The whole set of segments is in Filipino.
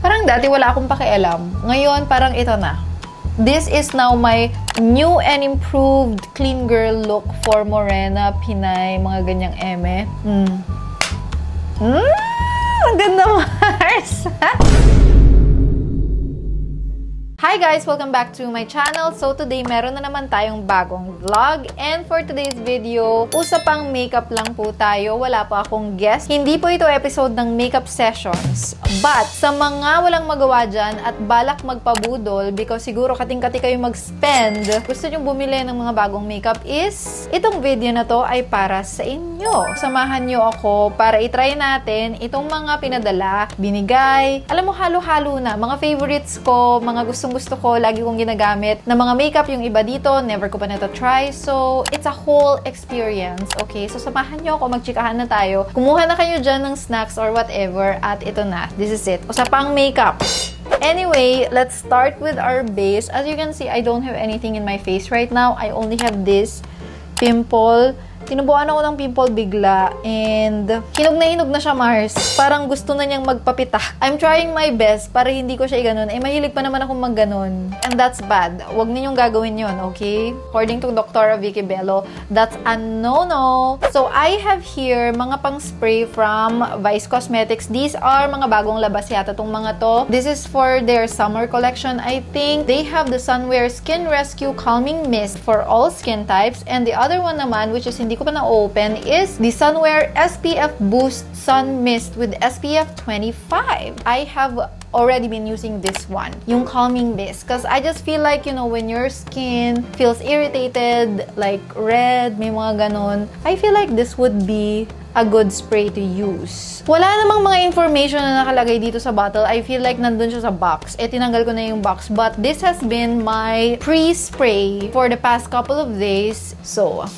Parang dati wala akong pakialam. Ngayon, parang ito na. This is now my new and improved clean girl look for Morena, Pinay, mga ganyang eme. Ang ganda, Mars! Hi guys! Welcome back to my channel. So today, meron na naman tayong bagong vlog. And for today's video, usapang makeup lang po tayo. Wala pa akong guest. Hindi po ito episode ng makeup sessions. But sa mga walang magawa dyan at balak magpabudol, because siguro kating-kati kayo mag-spend, gusto nyo bumili ng mga bagong makeup is, itong video na to ay para sa inyo. Samahan nyo ako para itry natin itong mga pinadala, binigay. Alam mo, halo-halo na. Mga favorites ko, mga gusto ko, lagi kong ginagamit na mga makeup, yung iba dito, never ko pa na-try. So, it's a whole experience. Okay? So, samahan nyo ako, magchikahan na tayo. Kumuha na kayo dyan ng snacks or whatever at ito na. This is it. Usapang makeup. Anyway, let's start with our base. As you can see, I don't have anything in my face right now. I only have this pimple. Tinubuan ako ng pimple bigla and hinog na siya, Mars. Parang gusto na niyang magpapitak. I'm trying my best para hindi ko siya iganon. Eh, mahilig pa naman akong magganon. And that's bad. Huwag ninyong gagawin yun, okay? According to Dr. Vicky Bello, that's a no-no. So, I have here mga pang-spray from Vice Cosmetics. These are mga bagong labas yata tong mga to. This is for their summer collection, I think. They have the Sunwear Skin Rescue Calming Mist for all skin types. And the other one naman, which is hindi ko pa na-open, is the Sunwear SPF Boost Sun Mist with SPF 25. I have already been using this one, yung calming mist, because I just feel like, you know, when your skin feels irritated, like red, may mga ganon, I feel like this would be a good spray to use. Wala namang mga information na nakalagay dito sa bottle. I feel like nandun siya sa box. Eh, tinanggal ko na yung box. But this has been my pre-spray for the past couple of days. So,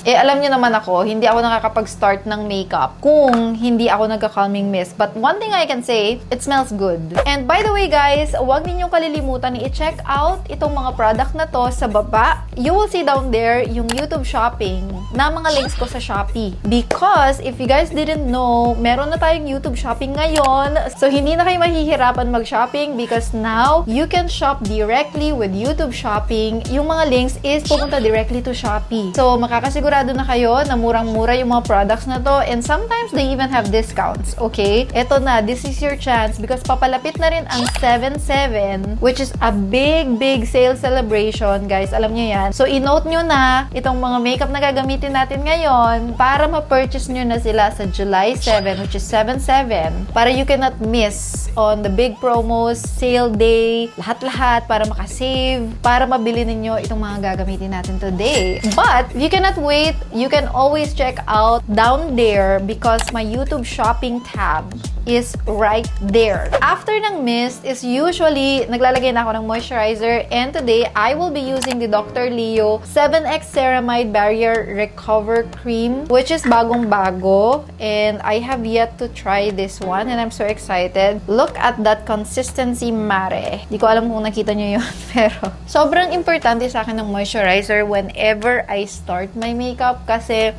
alam niyo naman ako, hindi ako nakakapag-start ng makeup kung hindi ako nagka-calming mist. But one thing I can say, it smells good. And by the way guys, huwag ninyong kalilimutan i-check out itong mga product na to sa baba. You will see down there yung YouTube shopping na mga links ko sa Shopee. Because if you guys didn't know, meron na tayong YouTube shopping ngayon. So hindi na kayo mahihirapan mag-shopping because now you can shop directly with YouTube shopping. Yung mga links is pupunta directly to Shopee. So makakasigurado na kayo na murang-mura yung mga products na to, and sometimes they even have discounts, okay? Ito na, this is your chance because papalapit na rin ang 7/7, which is a big sale celebration, guys. Alam nyo yan. So, i-note nyo na itong mga makeup na gagamitin natin ngayon para ma-purchase nyo na sila sa July 7, which is 7/7, para you cannot miss on the big promos, sale day, lahat-lahat para makasave, para mabili ninyo itong mga gagamitin natin today. But, if you cannot wait, you can always check out down there because my YouTube shopping tab is right there. After ng mist is usually naglalagay na ako ng moisturizer, and today I will be using the Dr. Leo 7X Ceramide Barrier Recover Cream, which is bagong-bago, and I have yet to try this one and I'm so excited. Look at that consistency, mare. Di ko alam kung nakita nyo yun, pero sobrang importante sa akin ng moisturizer whenever I start my makeup kasi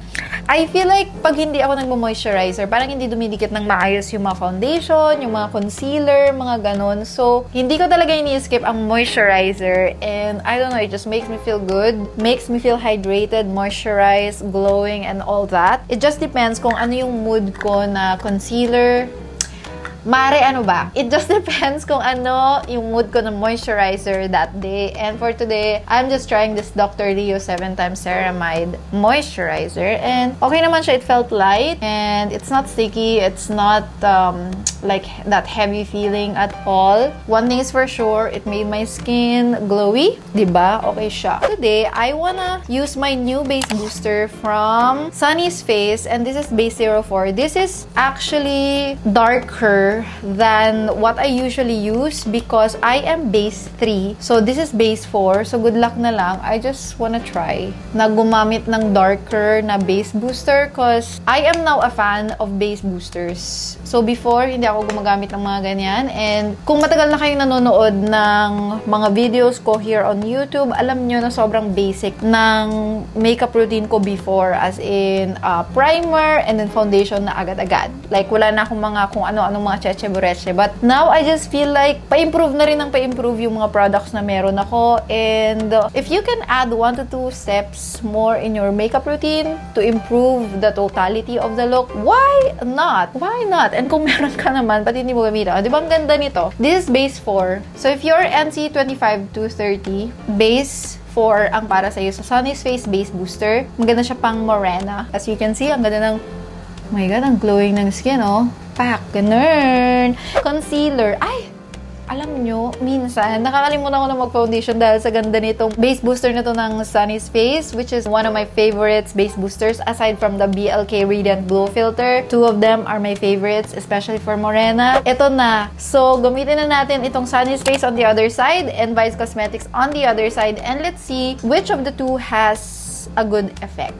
I feel like pag hindi ako nagmo-moisturizer, parang hindi dumidikit ng maayos yung mga foundation, yung mga concealer, mga ganon. So, hindi ko talaga ini-skip ang moisturizer, and I don't know, it just makes me feel good, makes me feel hydrated, moisturized, glowing, and all that. It just depends kung ano yung mood ko na concealer. Mare, ano ba? It just depends kung ano yung mood ko ng moisturizer that day. And for today, I'm just trying this Dr. Leo 7x Ceramide Moisturizer. And okay naman siya. It felt light. And it's not sticky. It's not like that heavy feeling at all. One thing is for sure, it made my skin glowy. Diba? Okay siya. Today, I wanna use my new base booster from Sunny's Face. And this is base 04. This is actually darker than what I usually use because I am base 3. So, this is base 4. So, good luck na lang. I just wanna try na gumamit ng darker na base booster because I am now a fan of base boosters. So, before, hindi ako gumagamit ng mga ganyan. And kung matagal na kayong nanonood ng mga videos ko here on YouTube, alam nyo na sobrang basic ng makeup routine ko before. As in, primer and then foundation na agad-agad. Like, wala na akong mga kung ano-anong mga cheche-bureche. But now, I just feel like pa-improve na rin ng pa-improve yung mga products na meron ako. And if you can add 1 to 2 steps more in your makeup routine to improve the totality of the look, why not? Why not? And kung meron ka naman, pati hindi mo gamitin. Di ba ang ganda nito? This is base 4. So if you're NC 25 to 30, base 4 ang para sa'yo. So Sunny's Face Base Booster. Maganda siya pang morena. As you can see, ang ganda ng, oh my god, ang glowing ng skin, oh. Pak, ganun. Concealer. Ay! Alam nyo, minsan, nakakalimutan ko na mag-foundation dahil sa ganda nitong base booster na to ng Sunny's Face, which is one of my favorites base boosters aside from the BLK Radiant Glow Filter. 2 of them are my favorites, especially for morena. Ito na. So, gamitin na natin itong Sunny's Face on the other side and Vice Cosmetics on the other side. And let's see which of the two has a good effect.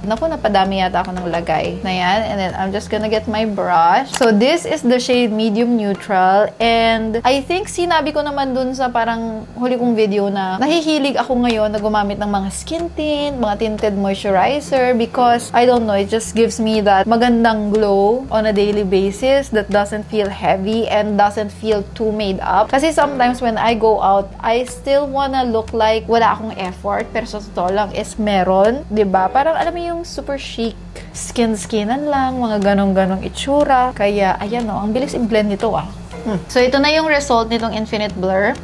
Naku, napadami yata ako ng lagay na yan. And then, I'm just gonna get my brush. So, this is the shade Medium Neutral. And, I think sinabi ko naman dun sa parang huli kong video na nahihilig ako ngayon na gumamit ng mga skin tint, mga tinted moisturizer because, I don't know, it just gives me that magandang glow on a daily basis that doesn't feel heavy and doesn't feel too made up. Kasi sometimes when I go out, I still wanna look like wala akong effort. Pero sa totoo lang is meron. 'Di ba? Parang alam mo yung super chic, skin-skinan lang, mga ganong-ganong itsura. Kaya, ayan o, ang bilis i-blend nito ah. So, ito na yung result nitong Infinite Blur.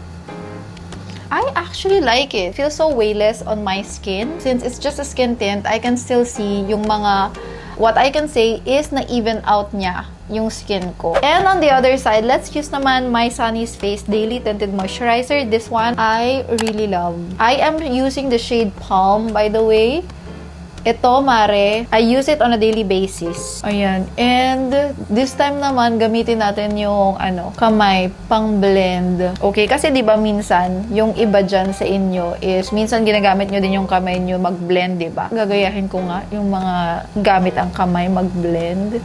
I actually like it. Feels so weightless on my skin. Since it's just a skin tint, I can still see yung mga, what I can say is na-even out niya yung skin ko. And on the other side, let's use naman my Sunny's Face Daily Tinted Moisturizer. This one, I really love. I am using the shade Palm, by the way. Ito, mare, I use it on a daily basis. Ayan. And this time naman, gamitin natin yung kamay pang blend. Okay? Kasi di ba minsan, yung iba dyan sa inyo is, minsan ginagamit nyo din yung kamay nyo mag-blend, di ba? Gagayahin ko nga yung mga gamit ang kamay mag-blend.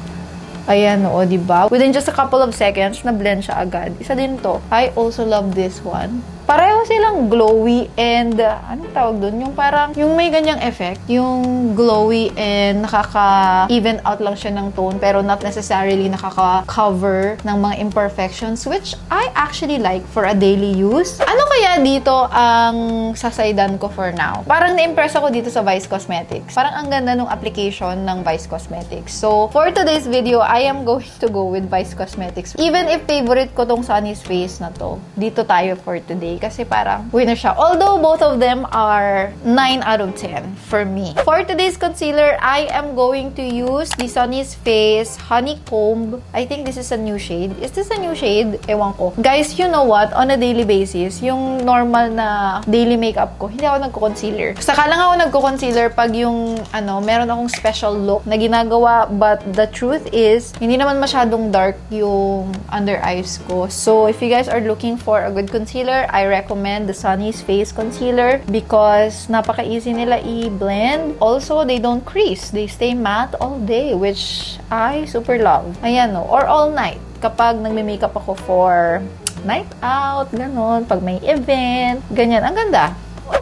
Ayan, oo, di ba? Within just a couple of seconds, na-blend siya agad. Isa din to. I also love this one. Pareho silang glowy and, anong tawag dun? Yung parang, yung may ganyang effect. Yung glowy and nakaka-even out lang siya ng tone pero not necessarily nakaka-cover ng mga imperfections which I actually like for a daily use. Ano kaya dito ang sasaydan ko for now? Parang na-impress ako dito sa Vice Cosmetics. Parang ang ganda ng application ng Vice Cosmetics. So, for today's video, I am going to go with Vice Cosmetics. Even if favorite ko tong Sunny's Face na to, dito tayo for today. Kasi parang winner siya. Although both of them are 9 out of 10 for me. For today's concealer, I am going to use the Sunny's Face Honeycomb. I think this is a new shade. Is this a new shade? Ewan ko. Guys, you know what? On a daily basis, yung normal na daily makeup ko, hindi ako nagko-concealer. Saka lang ako nagko-concealer pag yung, meron akong special look na ginagawa. But the truth is, hindi naman masyadong dark yung under eyes ko. So, if you guys are looking for a good concealer, I recommend the Sunny's Face Concealer because napaka-easy nila i-blend. Also, they don't crease. They stay matte all day, which I super love. Ayan, no? Or all night. Kapag nagme-makeup ako for night out, ganon. Pag may event, ganyan. Ang ganda.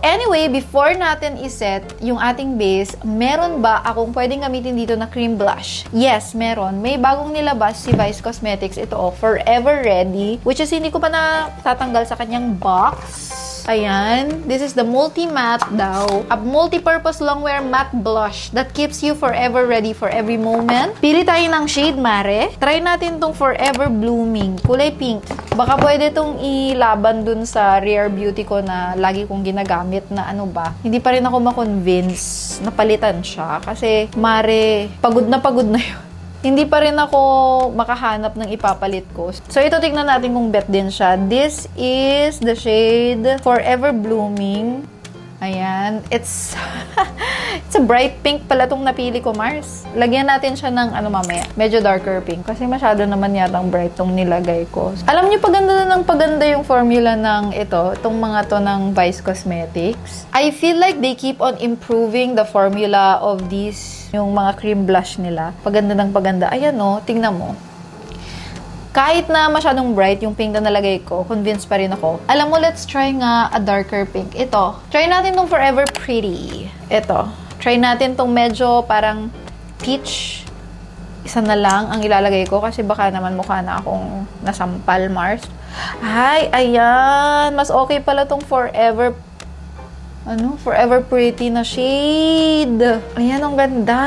Anyway, before natin iset yung ating base, meron ba akong pwedeng gamitin dito na cream blush? Yes, meron. May bagong nilabas si Vice Cosmetics. Ito, Forever Ready, which is hindi ko pa natatanggal sa kanyang box. Ayan. This is the multi-matte daw. A multi-purpose longwear matte blush that keeps you forever ready for every moment. Pili tayo ng shade, mare. Try natin tong Forever Blooming. Kulay pink. Baka pwede tong ilaban dun sa Rare Beauty ko na lagi kong ginagamit na hindi pa rin ako ma-convince na palitan siya. Kasi, mare, pagod na yun. Hindi pa rin ako makahanap ng ipapalit ko. So, ito tignan natin kung bet din siya. This is the shade Forever Blooming. Ayan. It's a bright pink pala itong napili ko, Mars. Lagyan natin siya ng mamaya. Medyo darker pink. Kasi masyado naman yatang bright tong nilagay ko. Alam niyo, paganda na ng paganda yung formula ng itong mga to ng Vice Cosmetics. I feel like they keep on improving the formula of these, yung mga cream blush nila. Paganda ng paganda. Ayan, tingnan mo. Kahit na masyadong bright yung pink na nalagay ko, convinced pa rin ako. Alam mo, let's try nga a darker pink. Ito. Try natin tong Forever Pretty. Ito. Try natin tong medyo parang peach. Isa na lang ang ilalagay ko kasi baka naman mukha na akong nasampal, Mars. Ay, ayan. Mas okay pala tong Forever Pretty na shade. Ayan, ang ganda.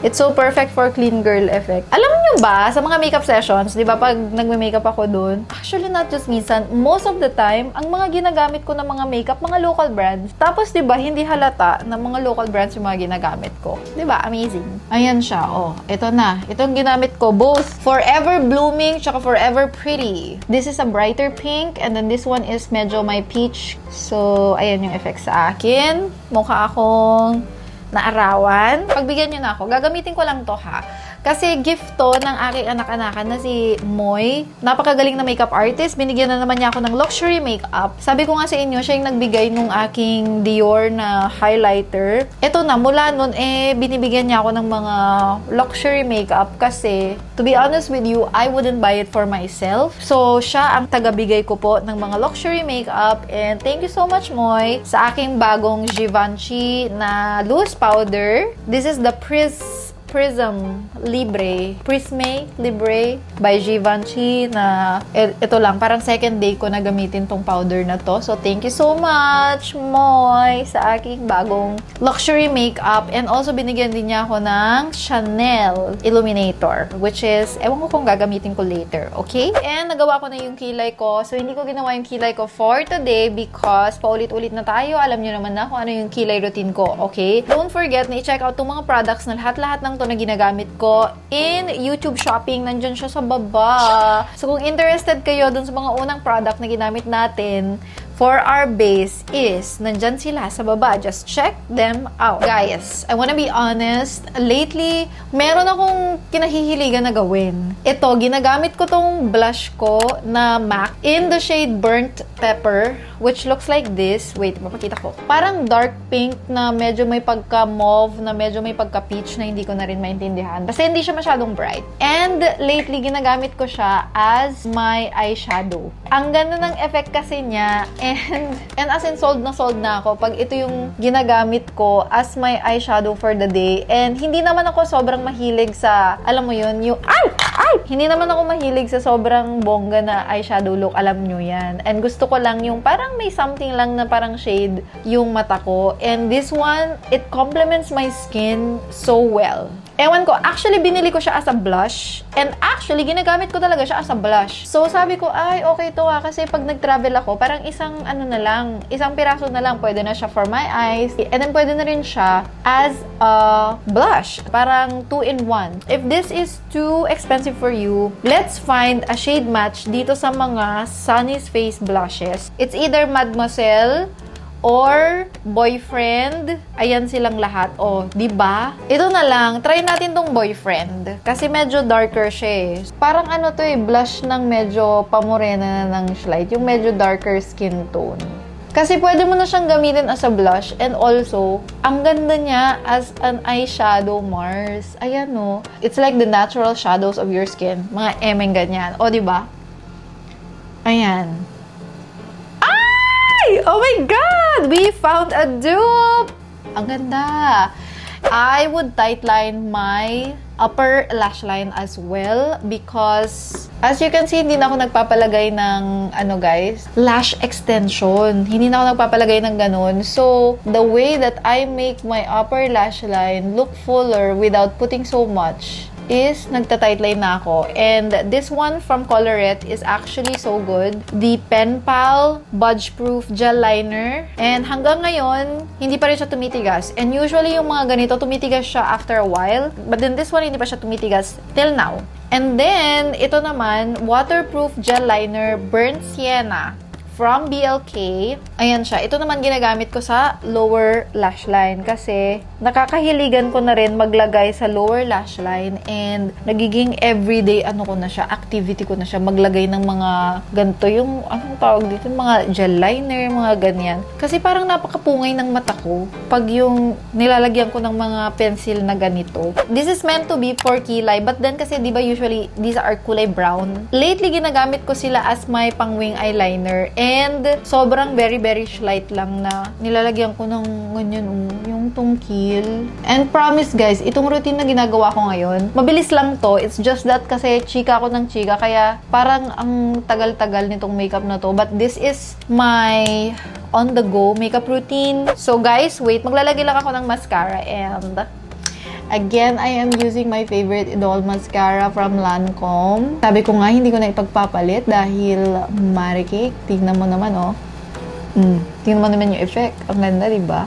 It's so perfect for clean girl effect. Alam niyo ba, sa mga makeup sessions, di ba, pag nagme-makeup ako dun, actually not just minsan, most of the time, ang mga ginagamit ko na mga makeup, mga local brands. Tapos, di ba, hindi halata na mga local brands yung mga ginagamit ko. Di ba? Amazing. Ayan siya. Oh, ito na. Itong ginamit ko, both Forever Blooming tsaka Forever Pretty. This is a brighter pink, and then this one is medyo may peach. So, ayan yung effect sa akin. Mukha akong naarawan. Pagbigyan nyo na ako, gagamitin ko lang to ha. Kasi gift to ng aking anak-anakan na si Moy. Napakagaling na makeup artist. Binigyan na naman niya ako ng luxury makeup. Sabi ko nga sa inyo, siya yung nagbigay nung aking Dior na highlighter. Ito na, mula nun, binibigyan niya ako ng mga luxury makeup kasi, to be honest with you, I wouldn't buy it for myself. So, siya ang tagabigay ko po ng mga luxury makeup. And thank you so much, Moy, sa aking bagong Givenchy na loose powder. This is the Prisme Libre by Givenchy na ito lang, parang second day ko na gamitin tong powder na to. So, thank you so much, Moy, sa aking bagong luxury makeup. And also, binigyan din niya ako ng Chanel Illuminator, which is, ewan ko kung gagamitin ko later, okay? And nagawa ko na yung kilay ko. So, hindi ko ginawa yung kilay ko for today because paulit-ulit na tayo. Alam niyo naman na kung ano yung kilay routine ko, okay? Don't forget na i-check out itong mga products na lahat-lahat ng na ginagamit ko in YouTube shopping. Nandyan siya sa baba. So, kung interested kayo dun sa mga unang product na ginamit natin for our base is, nandyan sila sa baba. Just check them out. Guys, I wanna be honest, lately, meron akong kinahihiligan na gawin. Ito, ginagamit ko tong blush ko na MAC in the shade Burnt Pepper, which looks like this. Wait, mapakita ko. Parang dark pink na medyo may pagka-mauve, na medyo may pagka-peach na hindi ko na rin maintindihan. Kasi hindi siya masyadong bright. And lately, ginagamit ko siya as my eyeshadow. Ang ganda ng effect kasi niya. And as in, sold na ako pag ito yung ginagamit ko as my eyeshadow for the day. And hindi naman ako sobrang mahilig sa, alam mo yun, yung, hindi naman ako mahilig sa sobrang bongga na eyeshadow look. Alam nyo yan. And gusto ko lang yung parang may something lang na parang shade yung mata ko. And this one, it complements my skin so well. Ewan ko, actually, binili ko siya as a blush. And actually, ginagamit ko talaga siya as a blush. So, sabi ko, ay, okay to kasi pag nag-travel ako, parang isang piraso na lang, pwede na siya for my eyes. And then, pwede na rin siya as a blush. Parang 2-in-1. If this is too expensive for you, let's find a shade match dito sa mga Sunny's Face blushes. It's either Mademoiselle or Boyfriend. Ayan silang lahat. Oh, di ba? Ito na lang. Try natin tong Boyfriend. Kasi medyo darker siya eh. Parang ano to eh, blush ng medyo pamorena na ng slide. Yung medyo darker skin tone. Kasi pwede mo na siyang gamitin as a blush. And also, ang ganda niya as an eyeshadow, Mars. Ayan no. It's like the natural shadows of your skin. Mga emeng ganyan. O, di ba? Ayan. Oh my God! We found a dupe! Ang ganda! I would tightline my upper lash line as well because as you can see, hindi na ako nagpapalagay ng guys, lash extension. Hindi na ako nagpapalagay ng ganun. So, the way that I make my upper lash line look fuller without putting so much is nagta-tightline na ako. And this one from Colorette is actually so good. The Pen Pal Budge Proof Gel Liner. And hanggang ngayon, hindi pa rin siya tumitigas. And usually yung mga ganito, tumitigas siya after a while. But then this one, hindi pa siya tumitigas till now. And then, ito naman, Waterproof Gel Liner Burnt Sienna from BLK. Ayan siya. Ito naman ginagamit ko sa lower lash line kasi nakakahiligan ko na rin maglagay sa lower lash line and nagiging everyday ko na siya, activity ko na siya, maglagay ng mga ganito, yung anong tawag dito, mga gel liner, mga ganyan. Kasi parang napakapungay ng mata ko pag yung nilalagyan ko ng mga pencil na ganito. This is meant to be for kilay, but then kasi di ba usually these are kulay brown. Lately ginagamit ko sila as my pang-wing eyeliner. And sobrang very slight lang na nilalagyan ko ng ganyan, yung tungkil. And promise guys, itong routine na ginagawa ko ngayon, mabilis lang to. It's just that kasi chika ako ng chika, kaya parang ang tagal-tagal nitong makeup na to. But this is my on-the-go makeup routine. So guys, wait, maglalagay lang ako ng mascara and again, I am using my favorite Idol mascara from Lancome. Sabi ko nga, hindi ko na ipagpapalit dahil marikik. Tingnan mo naman, oh. Tingnan mo naman yung effect. Ang ganda, diba?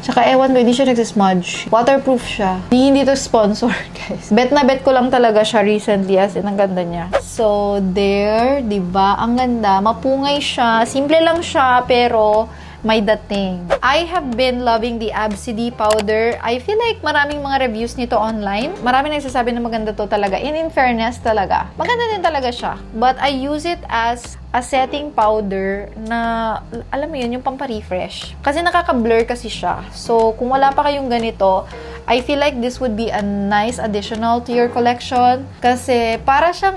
Tsaka, ewan ko, hindi siya nagsismudge. Waterproof siya. Hindi to sponsor, guys. Bet na bet ko lang talaga siya recently, as in, ang ganda niya. So, there, diba? Ang ganda. Mapungay siya. Simple lang siya, pero may dating. I have been loving the Absidy powder. I feel like maraming mga reviews nito online. Maraming nagsasabi na maganda to talaga. And in fairness talaga, maganda din talaga siya. But I use it as a setting powder na, alam mo yun, yung pampa-refresh. Kasi nakaka-blur kasi siya. So, kung wala pa kayong ganito, I feel like this would be a nice additional to your collection. Kasi para siyang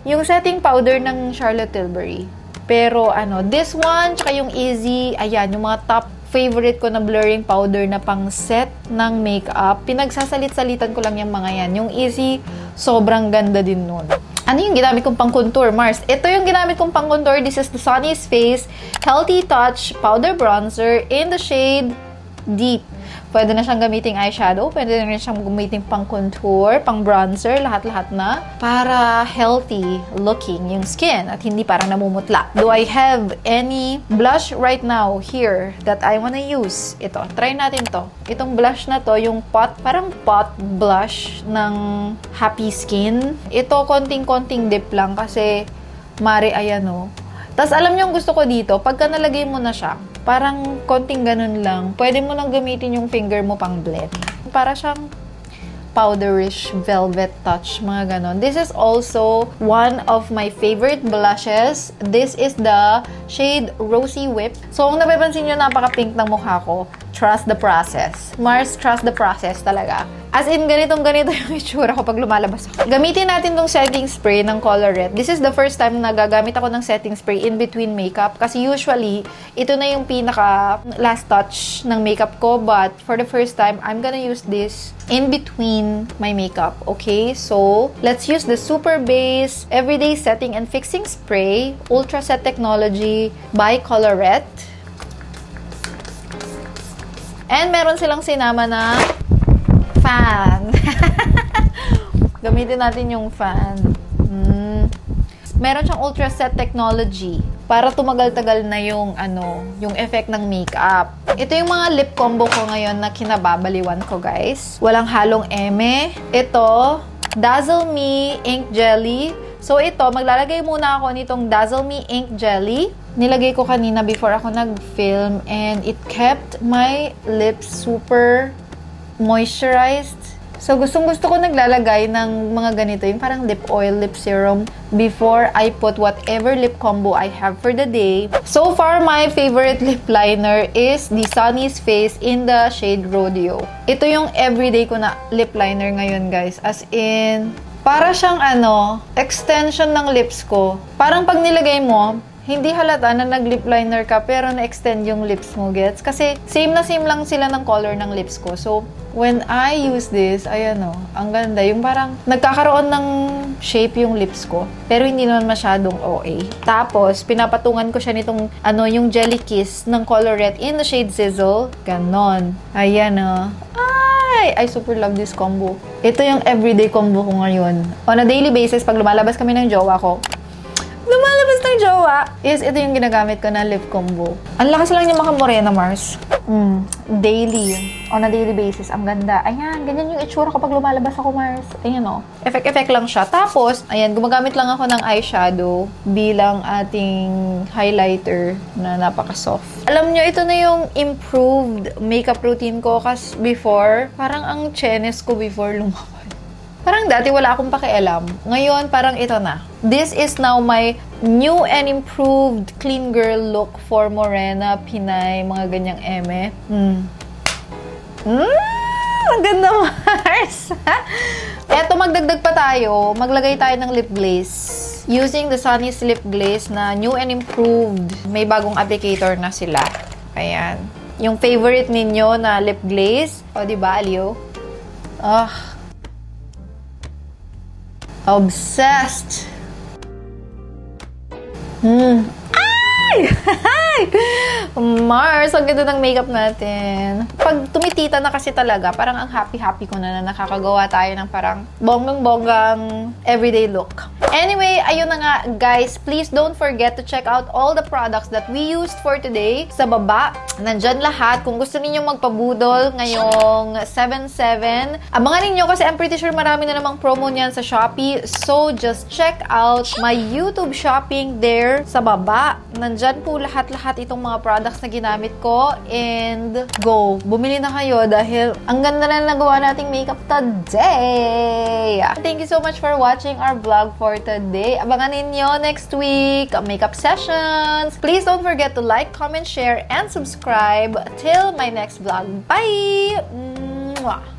yung setting powder ng Charlotte Tilbury. Pero this one, tsaka yung Easy, ayan, yung mga top favorite ko na blurring powder na pang set ng makeup. Pinagsasalit-salitan ko lang yung mga yan. Yung Easy, sobrang ganda din nun. Ano yung ginamit kong pang contour, Mars? Ito yung ginamit kong pang contour. This is the Sunny's Face Healthy Touch Powder Bronzer in the shade Deep. Pwede na siyang gamiting eyeshadow, pwede na rin siyang gamiting pang contour, pang bronzer, lahat-lahat na para healthy looking yung skin at hindi parang namumutla. Do I have any blush right now here that I wanna use? Ito, try natin to. Itong blush na to, yung parang pot blush ng Happy Skin. Ito, konting-konting dip lang kasi mare, ayan o. Tapos alam niyo yung gusto ko dito, pagka nalagay mo na siya, parang konting ganun lang, pwede mo nang gamitin yung finger mo pang blend. Para siyang powderish velvet touch, mga ganon. This is also one of my favorite blushes. This is the shade Rosy Whip. So, kung napapansin nyo, napaka-pink ng mukha ko. Trust the process. Mars, trust the process talaga. As in, ganitong-ganito yung itsura ko pag lumalabas ako. Gamitin natin tong setting spray ng Colorette. This is the first time na gagamit ako ng setting spray in between makeup. Kasi usually, ito na yung pinaka last touch ng makeup ko. But for the first time, I'm gonna use this in between my makeup. Okay? So, let's use the Super Base Everyday Setting and Fixing Spray Ultra Set Technology by Colorette. And meron silang sinama na fan. Gamitin natin yung fan. Meron siyang Ultra Set Technology para tumagal-tagal na yung yung effect ng makeup. Ito yung mga lip combo ko ngayon na kinababaliwan ko, guys. Walang halong eme. Ito, Dazzle Me Ink Jelly. So ito, maglalagay muna ako nitong Dazzle Me Ink Jelly. Nilagay ko kanina before ako nag-film and it kept my lips super moisturized. So, gustong-gusto ko naglalagay ng mga ganito, yung parang lip oil, lip serum, before I put whatever lip combo I have for the day. So far, my favorite lip liner is the Sunny's Face in the shade Rodeo. Ito yung everyday ko na lip liner ngayon, guys. As in, para siyang extension ng lips ko. Parang pag nilagay mo, hindi halata na nag-lip liner ka pero na-extend yung lips mo, gets? Kasi same na same lang sila ng color ng lips ko. So, when I use this, ayan ang ganda. Yung parang nagkakaroon ng shape yung lips ko. Pero hindi naman masyadong OA. Tapos, pinapatungan ko siya nitong, yung Jelly Kiss ng Colorette in the shade Sizzle. Ganon. Ayan I super love this combo. Ito yung everyday combo ko ngayon. On a daily basis, pag lumalabas kami ng jowa ko, is ito yung ginagamit ko na lip combo. Ang lakas lang niya makamorena, Mars. Daily. On a daily basis. Ang ganda. Ayan, ganyan yung itsura kapag lumalabas ako, Mars. Ayan o. Effect lang siya. Tapos, ayan, gumagamit lang ako ng eyeshadow bilang ating highlighter na napaka-soft. Alam nyo, ito na yung improved makeup routine ko kasi before, parang ang chenes ko before lumabas. Parang dati wala akong pakialam. Ngayon, parang ito na. This is now my new and improved clean girl look for Morena, Pinay, mga ganyang eme. Ang ganda, Mars! Eto, magdagdag pa tayo. Maglagay tayo ng lip glaze. Using the Sunny's lip glaze na new and improved. May bagong applicator na sila. Ayan. Yung favorite ninyo na lip glaze. O, diba, Aliyo? Obsessed! Ay! Mars, ang ganda ng makeup natin. Pag tumitita na kasi talaga, parang ang happy-happy ko na nakakagawa tayo ng parang bonggang-bonggang everyday look. Anyway, ayun na nga, guys. Please don't forget to check out all the products that we used for today. Sa baba, nandyan lahat. Kung gusto ninyong magpabudol ngayong 7/7, abangan ninyo kasi I'm pretty sure marami na namang promo niyan sa Shopee. So, just check out my YouTube shopping there sa baba. Nandyan po lahat-lahat itong mga products na ginamit ko. And go! Bumili na kayo dahil ang ganda na nagawa nating makeup today! Thank you so much for watching our vlog for today. Abangan ninyo next week makeup sessions. Please don't forget to like, comment, share, and subscribe. Till my next vlog. Bye! Mwah!